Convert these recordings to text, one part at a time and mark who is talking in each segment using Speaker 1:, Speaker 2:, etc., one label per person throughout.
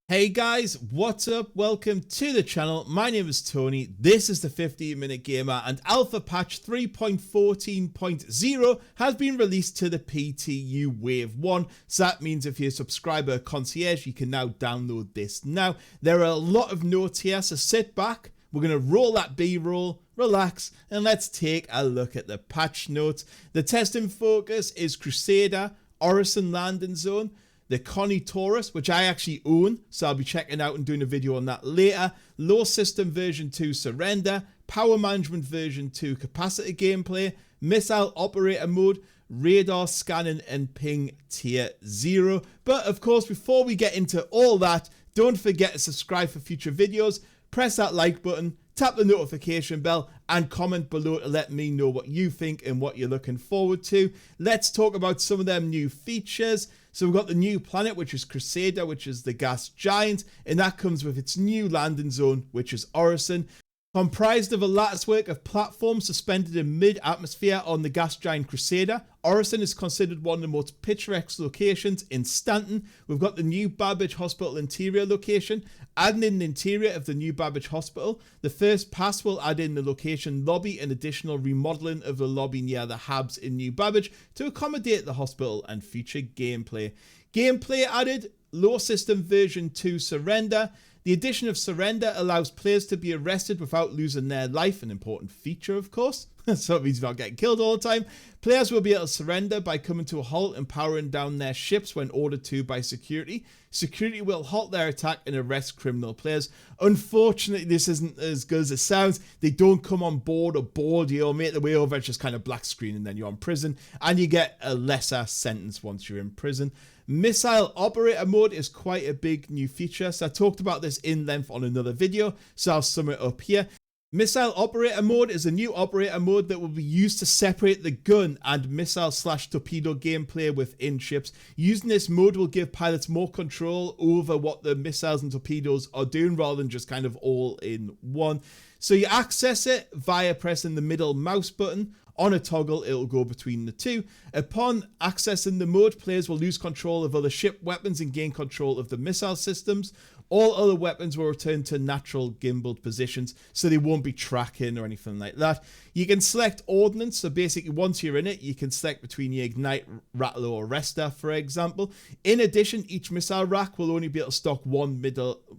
Speaker 1: Hey guys, what's up? Welcome to the channel. My name is Tony. This is the 15-Minute Gamer, and Alpha Patch 3.14.0 has been released to the PTU Wave 1. So that means if you're a subscriber concierge, you can now download this now. There are a lot of notes here, so sit back. We're going to roll that B-roll, relax, and let's take a look at the patch notes. The testing focus is Crusader, Orison Landing Zone, the Conny Taurus, which I actually own, so I'll be checking out and doing a video on that later. Low System version 2 Surrender, Power Management version 2 Capacity Gameplay, Missile Operator Mode, Radar Scanning and Ping Tier 0. But of course, before we get into all that, don't forget to subscribe for future videos, press that like button, tap the notification bell, and comment below to let me know what you think and what you're looking forward to. Let's talk about some of them new features. So we've got the new planet, which is Crusader, which is the gas giant, and that comes with its new landing zone, which is Orison. Comprised of a latticework of platforms suspended in mid-atmosphere on the gas giant Crusader, Orison is considered one of the most picturesque locations in Stanton. We've got the new Babbage Hospital interior location, adding in the interior of the new Babbage Hospital. The first pass will add in the location lobby and additional remodeling of the lobby near the Habs in New Babbage to accommodate the hospital and future gameplay. Gameplay added, Low System version 2 Surrender. The addition of Surrender allows players to be arrested without losing their life, an important feature of course, so it means you're not getting killed all the time. Players will be able to surrender by coming to a halt and powering down their ships when ordered to by security. Security will halt their attack and arrest criminal players. Unfortunately, this isn't as good as it sounds. They don't come on board or board you or make their way over, it's just kind of black screen and then you're in prison, and you get a lesser sentence once you're in prison. Missile Operator Mode is quite a big new feature, so I talked about this in length on another video, so I'll sum it up here. Missile Operator Mode is a new operator mode that will be used to separate the gun and missile/torpedo gameplay within ships. Using this mode will give pilots more control over what the missiles and torpedoes are doing rather than just kind of all in one. So you access it via pressing the middle mouse button. On a toggle, it'll go between the two. Upon accessing the mode, players will lose control of other ship weapons and gain control of the missile systems. All other weapons will return to natural gimbaled positions, so they won't be tracking or anything like that. You can select ordnance, so basically once you're in it, you can select between your Ignite, Rattler or Arrestor, for example. In addition, each missile rack will only be able to stock one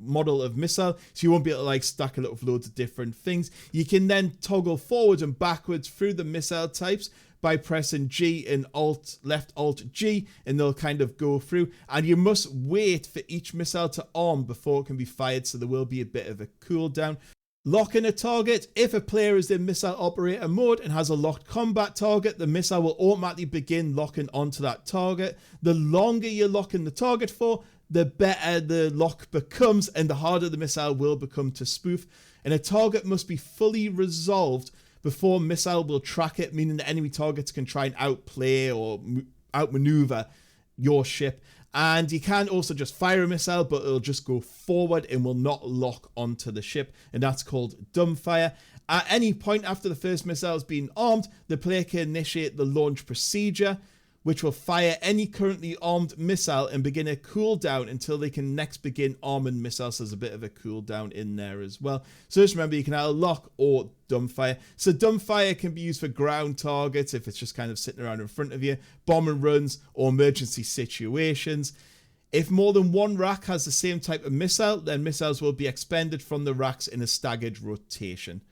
Speaker 1: model of missile, so you won't be able to like stack it up with loads of different things. You can then toggle forwards and backwards through the missile types by pressing G and left Alt G, and they'll kind of go through, and you must wait for each missile to arm before it can be fired, so there will be a bit of a cooldown. Lock in a target. If a player is in missile operator mode and has a locked combat target, the missile will automatically begin locking onto that target. The longer you're locking the target for, the better the lock becomes and the harder the missile will become to spoof. And a target must be fully resolved before missile will track it, meaning the enemy targets can try and outplay or outmaneuver your ship. And you can also just fire a missile, but it'll just go forward and will not lock onto the ship, and that's called dumbfire. At any point after the first missile has been armed, the player can initiate the launch procedure, which will fire any currently armed missile and begin a cooldown until they can next begin arming missiles. So there's a bit of a cooldown in there as well. So just remember, you can either lock or dumbfire. So dumbfire can be used for ground targets if it's just kind of sitting around in front of you, bombing runs, or emergency situations. If more than one rack has the same type of missile, then missiles will be expended from the racks in a staggered rotation.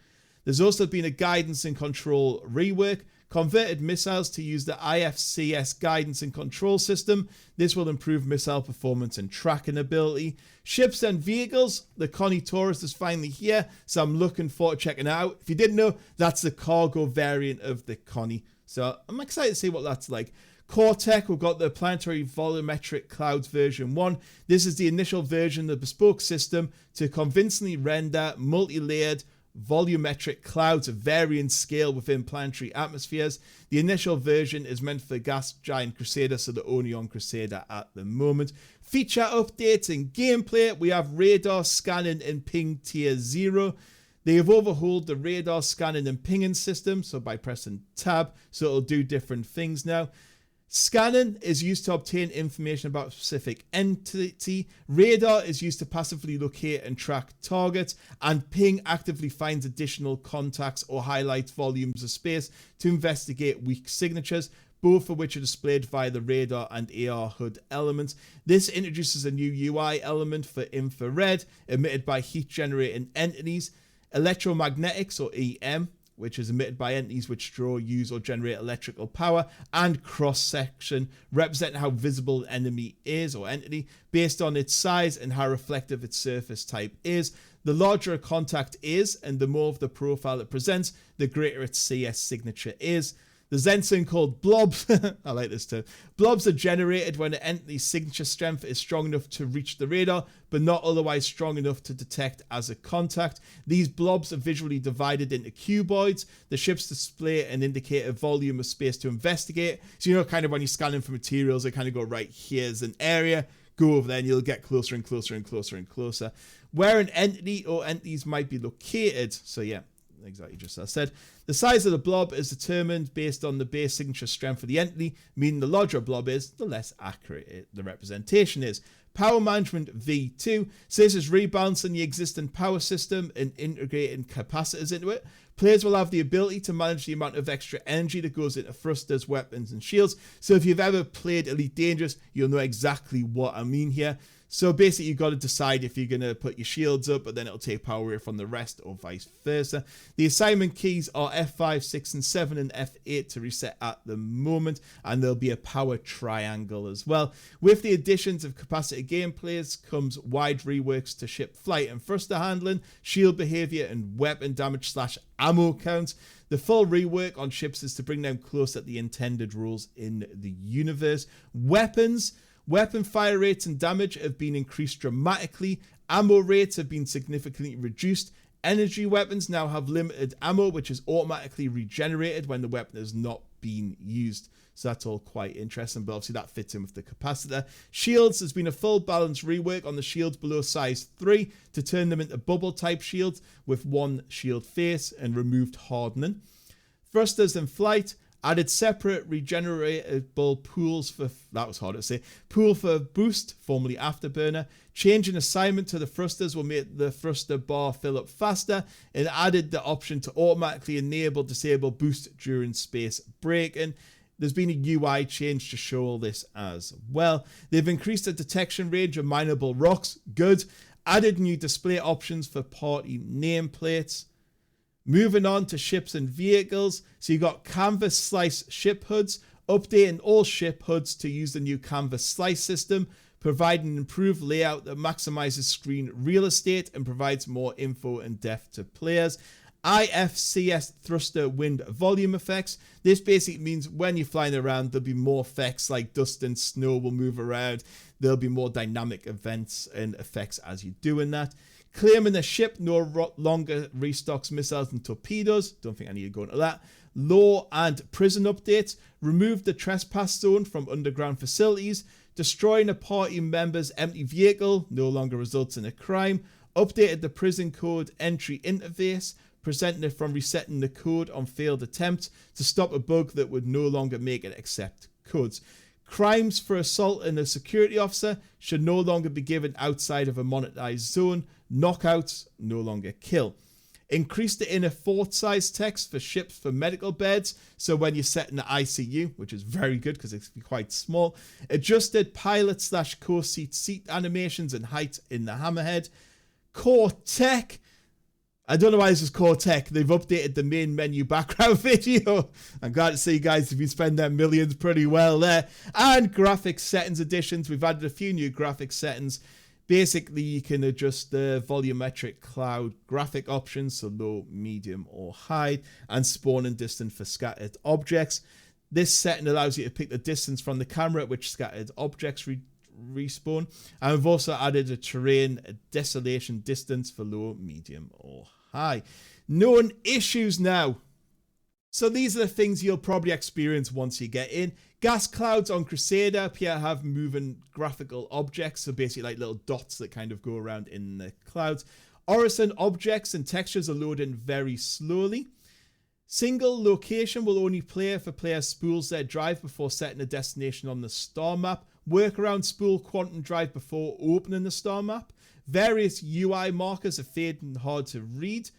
Speaker 1: There's also been a guidance and control rework. Converted missiles to use the IFCS guidance and control system. This will improve missile performance and tracking ability. Ships and vehicles. The Conny Taurus is finally here, so I'm looking forward to checking it out. If you didn't know, that's the cargo variant of the Conny, so I'm excited to see what that's like. Core tech, we've got the Planetary Volumetric Clouds version 1. This is the initial version of the bespoke system to convincingly render multi-layered volumetric clouds of varying scale within planetary atmospheres. The initial version is meant for the gas giant Crusader, so they're only on Crusader at the moment. Feature updates and gameplay. We have radar scanning and ping tier 0. They have overhauled the radar scanning and pinging system, so by pressing tab, so it'll do different things now. Scanning is used to obtain information about a specific entity. Radar is used to passively locate and track targets. And ping actively finds additional contacts or highlights volumes of space to investigate weak signatures, both of which are displayed via the radar and AR HUD elements. This introduces a new UI element for infrared, emitted by heat-generating entities. Electromagnetics, or EM, which is emitted by entities which draw, use, or generate electrical power, and cross-section, representing how visible an enemy is or entity based on its size and how reflective its surface type is. The larger a contact is, and the more of the profile it presents, the greater its CS signature is. There's then something called blobs. I like this term. Blobs are generated when an entity's signature strength is strong enough to reach the radar, but not otherwise strong enough to detect as a contact. These blobs are visually divided into cuboids. The ships display and indicate a volume of space to investigate. So, you know, kind of when you're scanning for materials, they kind of go, right, here's an area. Go over there and you'll get closer and closer and closer and closer. Where an entity or entities might be located. So, yeah. Exactly just as I said. The size of the blob is determined based on the base signature strength of the entity, meaning the larger a blob is, the less accurate the representation is. Power management V2. So this is rebalancing the existing power system and integrating capacitors into it. Players will have the ability to manage the amount of extra energy that goes into thrusters, weapons, and shields. So if you've ever played Elite Dangerous, you'll know exactly what I mean here. So basically, you've got to decide if you're going to put your shields up, but then it'll take power away from the rest, or vice versa. The assignment keys are F5, 6, and 7, and F8 to reset at the moment, and there'll be a power triangle as well. With the additions of capacitor gameplays comes wide reworks to ship flight and thruster handling, shield behavior, and weapon damage / ammo counts. The full rework on ships is to bring them close at the intended rules in the universe. Weapon fire rates and damage have been increased dramatically. Ammo rates have been significantly reduced. Energy weapons now have limited ammo, which is automatically regenerated when the weapon has not been used. So that's all quite interesting, but obviously that fits in with the capacitor. Shields, there's been a full balance rework on the shields below size 3 to turn them into bubble type shields with one shield face and removed hardening. Thrusters in flight. Added separate regeneratable pools for, that was hard to say, pool for boost, formerly afterburner. Changing assignment to the thrusters will make the thruster bar fill up faster, and added the option to automatically disable boost during space braking. There's been a UI change to show all this as well. They've increased the detection range of mineable rocks, good. Added new display options for party nameplates. Moving on to ships and vehicles. So you got canvas slice ship hoods, updating all ship hoods to use the new canvas slice system, providing an improved layout that maximizes screen real estate and provides more info and depth to players. IFCS thruster wind volume effects. This basically means when you're flying around, there'll be more effects like dust and snow will move around. There'll be more dynamic events and effects as you're doing that. Claiming a ship no longer restocks missiles and torpedoes. Don't think I need to go into that. Law and prison updates. Remove the trespass zone from underground facilities. Destroying a party member's empty vehicle no longer results in a crime. Updated the prison code entry interface, preventing it from resetting the code on failed attempts to stop a bug that would no longer make it accept codes. Crimes for assaulting a security officer should no longer be given outside of a monetized zone. Knockouts no longer kill. Increase the inner fort size text for ships for medical beds. So when you're set in the ICU, which is very good because it's quite small. Adjusted pilot / co-seat seat animations and height in the hammerhead. Core tech. I don't know why this is core tech. They've updated the main menu background video. I'm glad to see you guys if you spend their millions pretty well there. And graphics settings additions. We've added a few new graphics settings. Basically, you can adjust the volumetric cloud graphic options, so low, medium, or high, and spawn and distance for scattered objects. This setting allows you to pick the distance from the camera at which scattered objects respawn. And we've also added a terrain desolation distance for low, medium, or high. Known issues now. So these are the things you'll probably experience once you get in. Gas clouds on Crusader appear to have moving graphical objects, so basically like little dots that kind of go around in the clouds. Orison objects and textures are loading very slowly. Single location will only play if a player spools their drive before setting a destination on the star map. Workaround spool quantum drive before opening the star map. Various UI markers are faded and hard to read.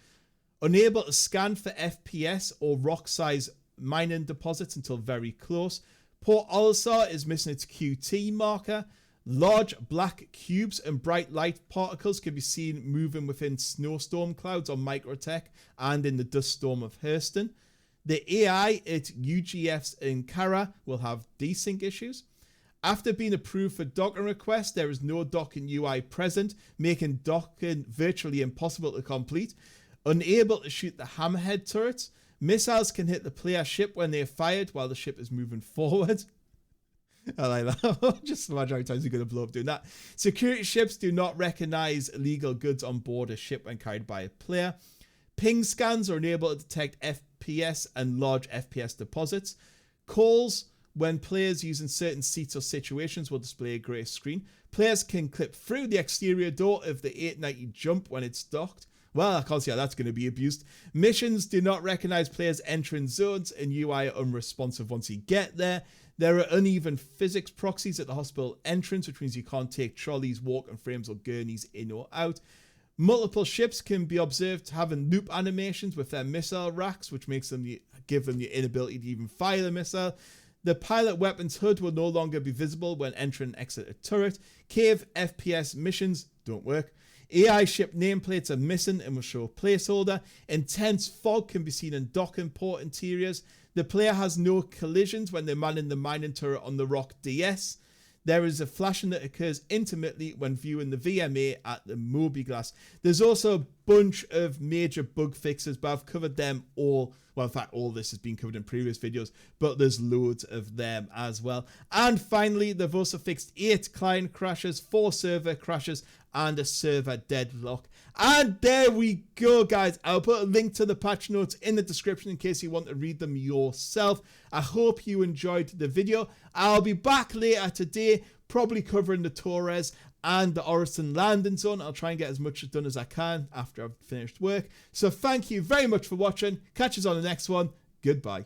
Speaker 1: Unable to scan for FPS or rock size mining deposits until very close. Port Orison is missing its QT marker. Large black cubes and bright light particles can be seen moving within snowstorm clouds on Microtech and in the dust storm of Hurston. The AI at UGF's Ankara will have desync issues. After being approved for docking requests, there is no docking UI present, making docking virtually impossible to complete. Unable to shoot the hammerhead turrets. Missiles can hit the player ship when they are fired while the ship is moving forward. I like that. Just imagine how many times you're going to blow up doing that. Security ships do not recognize illegal goods on board a ship when carried by a player. Ping scans are unable to detect FPS and large FPS deposits. Calls, when players using certain seats or situations, will display a grey screen. Players can clip through the exterior door of the 890 jump when it's docked. Well, I can't see how that's going to be abused. Missions do not recognize players entering zones, and UI are unresponsive once you get there. There are uneven physics proxies at the hospital entrance, which means you can't take trolleys, walking frames, or gurneys in or out. Multiple ships can be observed having loop animations with their missile racks, which makes them give them the inability to even fire the missile. The pilot weapon's HUD will no longer be visible when entering and exit a turret. Cave FPS missions don't work. AI ship nameplates are missing and will show a placeholder. Intense fog can be seen in docking port interiors. The player has no collisions when they're manning the mining turret on the Rock DS. There is a flashing that occurs intermittently when viewing the VMA at the Moby-Glass. There's also a bunch of major bug fixes, but I've covered them all. Well, in fact, all this has been covered in previous videos, but there's loads of them as well. And finally, they've also fixed 8 client crashes, 4 server crashes, and a server deadlock. And there we go, guys. I'll put a link to the patch notes in the description in case you want to read them yourself. I hope you enjoyed the video. I'll be back later today, probably covering the Taurus and the Orison landing zone. I'll try and get as much done as I can after I've finished work. So thank you very much for watching. Catch us on the next one. Goodbye.